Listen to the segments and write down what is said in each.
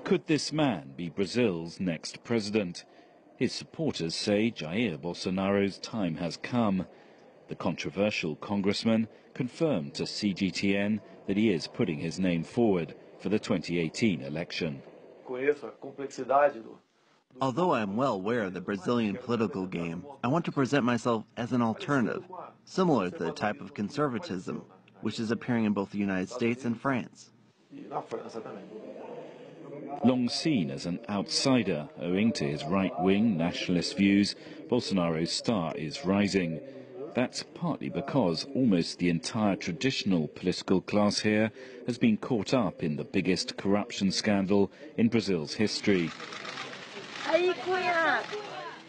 Could this man be Brazil's next president? His supporters say Jair Bolsonaro's time has come. The controversial congressman confirmed to CGTN that he is putting his name forward for the 2018 election. Although I am well aware of the Brazilian political game, I want to present myself as an alternative, similar to the type of conservatism which is appearing in both the United States and France. Long seen as an outsider owing to his right-wing nationalist views, Bolsonaro's star is rising. That's partly because almost the entire traditional political class here has been caught up in the biggest corruption scandal in Brazil's history.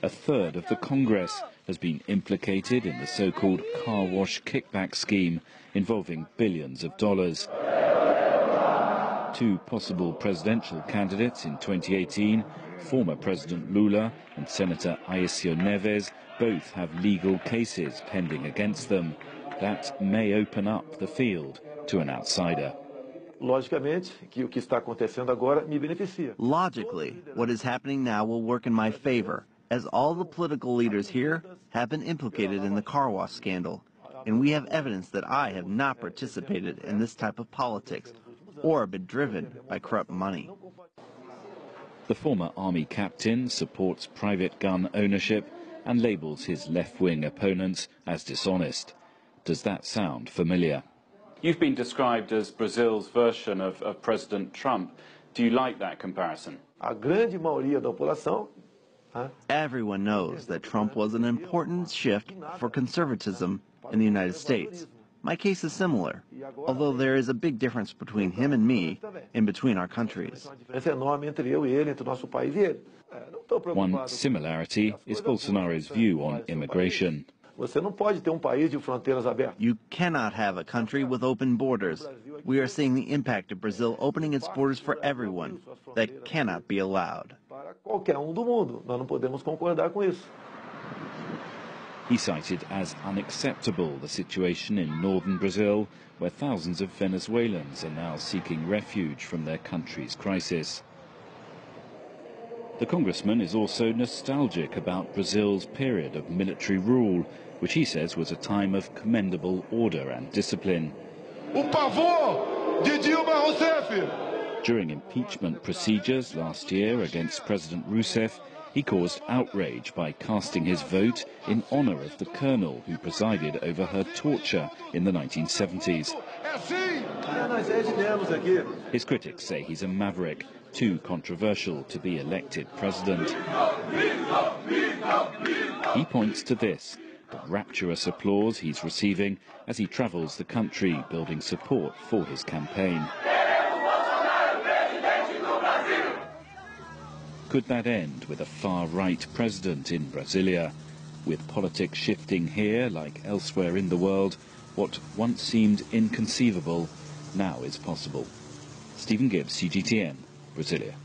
A third of the Congress has been implicated in the so-called car wash kickback scheme involving billions of dollars. Two possible presidential candidates in 2018, former President Lula and Senator Aécio Neves, both have legal cases pending against them. That may open up the field to an outsider. Logically, what is happening now will work in my favor, as all the political leaders here have been implicated in the car wash scandal, and we have evidence that I have not participated in this type of politics or been driven by corrupt money. The former army captain supports private gun ownership and labels his left-wing opponents as dishonest. Does that sound familiar? You've been described as Brazil's version of President Trump. Do you like that comparison? Everyone knows that Trump was an important shift for conservatism in the United States. My case is similar, although there is a big difference between him and me and between our countries. One similarity is Bolsonaro's view on immigration. You cannot have a country with open borders. We are seeing the impact of Brazil opening its borders for everyone. That cannot be allowed. He cited as unacceptable the situation in northern Brazil, where thousands of Venezuelans are now seeking refuge from their country's crisis. The congressman is also nostalgic about Brazil's period of military rule, which he says was a time of commendable order and discipline. During impeachment procedures last year against President Rousseff, he caused outrage by casting his vote in honor of the colonel who presided over her torture in the 1970s. His critics say he's a maverick, too controversial to be elected president. He points to this, the rapturous applause he's receiving as he travels the country building support for his campaign. Could that end with a far-right president in Brasilia? With politics shifting here, like elsewhere in the world, what once seemed inconceivable now is possible. Stephen Gibbs, CGTN, Brasilia.